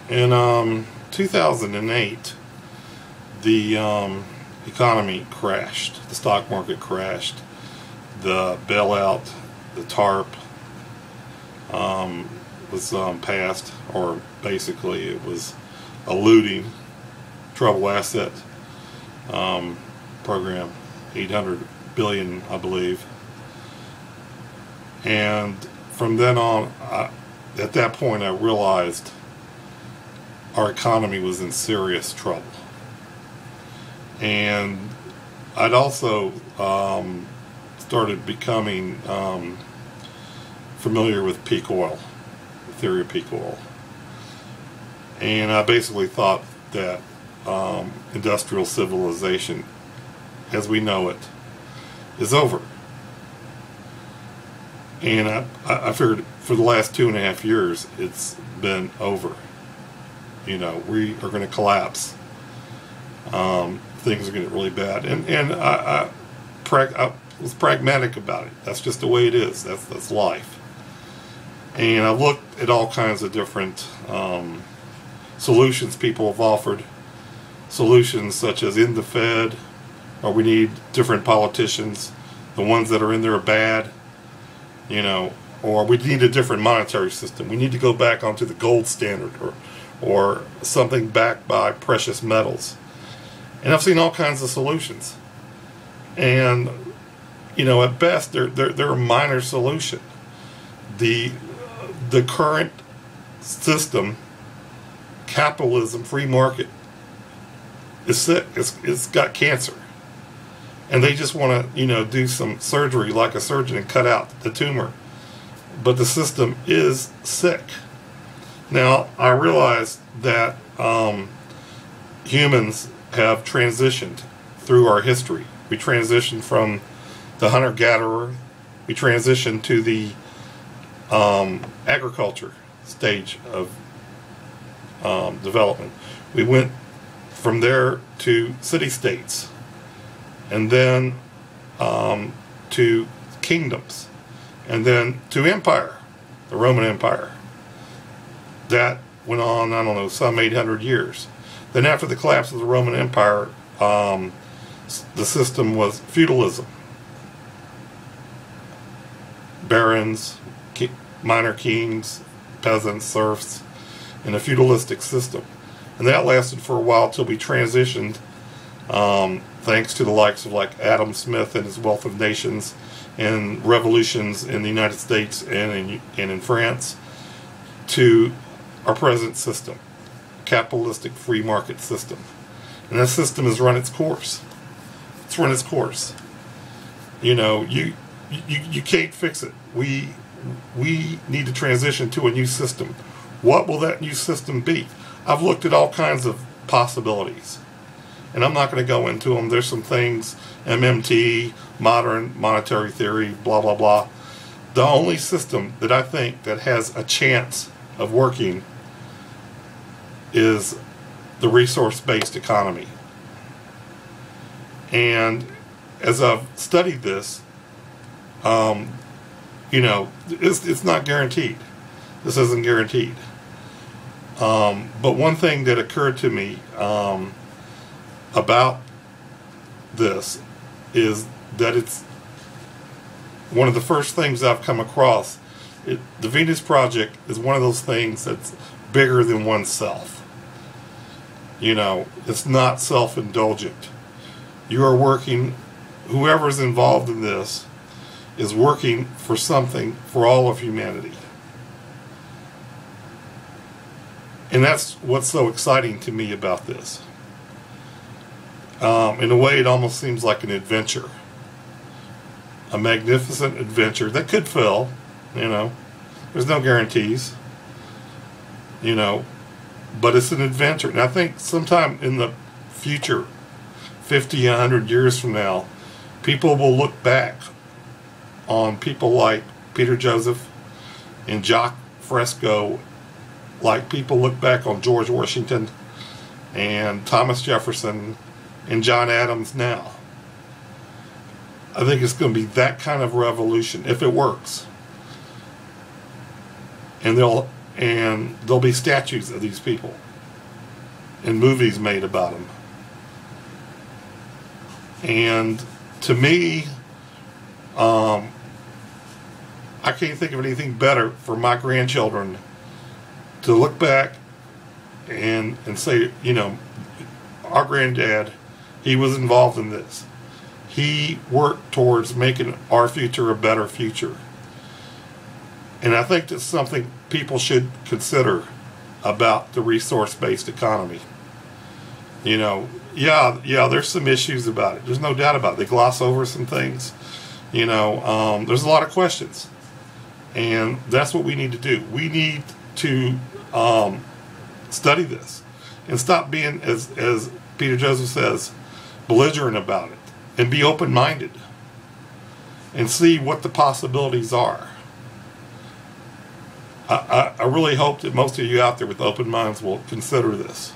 In 2008, the economy crashed. The stock market crashed. The bailout, the TARP, was passed, or basically it was a looting, trouble asset program, 800 billion, I believe. And from then on, at that point, I realized our economy was in serious trouble. And I'd also started becoming familiar with peak oil, the theory of peak oil. And I basically thought that industrial civilization, as we know it, is over. And I figured for the last 2.5 years, it's been over. You know, we are going to collapse. Things are going to get really bad. And I was pragmatic about it. That's just the way it is. That's life. And I looked at all kinds of different solutions people have offered. Solutions such as in the Fed, or we need different politicians. The ones that are in there are bad. You know, or we need a different monetary system. We need to go back onto the gold standard, or something backed by precious metals. And I've seen all kinds of solutions. And, you know, at best, they're a minor solution. The current system, capitalism, free market, is sick. It's got cancer. And they just want to, you know, do some surgery like a surgeon and cut out the tumor. But the system is sick. Now, I realize that humans have transitioned through our history. We transitioned from the hunter-gatherer. We transitioned to the agriculture stage of development. We went from there to city-states, and then to kingdoms, and then to empire, the Roman Empire. That went on, I don't know, some 800 years. Then after the collapse of the Roman Empire, the system was feudalism. Barons, minor kings, peasants, serfs, in a feudalistic system. And that lasted for a while till we transitioned, thanks to the likes of like Adam Smith and his Wealth of Nations and revolutions in the United States and in France, to our present system, capitalistic free market system. And that system has run its course. It's run its course. You know, you can't fix it. We need to transition to a new system. What will that new system be? I've looked at all kinds of possibilities, and I'm not going to go into them. There's some things, MMT, modern monetary theory, blah, blah, blah. The only system that I think that has a chance of working is the resource-based economy. And as I've studied this, you know, it's not guaranteed. This isn't guaranteed. But one thing that occurred to me about this is that it's one of the first things I've come across. The Venus Project is one of those things that's bigger than oneself. You know, it's not self-indulgent. You are working, whoever's involved in this is working for something for all of humanity. And that's what's so exciting to me about this. In a way, it almost seems like an adventure. A magnificent adventure that could fail, you know. There's no guarantees, you know. But it's an adventure. And I think sometime in the future, 50, 100 years from now, people will look back on people like Peter Joseph and Jacques Fresco, like people look back on George Washington and Thomas Jefferson and John Adams now. I think it's going to be that kind of revolution if it works. And and there'll be statues of these people and movies made about them. And to me, I can't think of anything better for my grandchildren to look back and say, you know, our granddad, he was involved in this. He worked towards making our future a better future. And I think that's something people should consider about the resource-based economy. You know, yeah, there's some issues about it. There's no doubt about it. They gloss over some things. You know, there's a lot of questions. And that's what we need to do. We need to study this and stop being, as Peter Joseph says, belligerent about it, and be open-minded and see what the possibilities are. I really hope that most of you out there with open minds will consider this.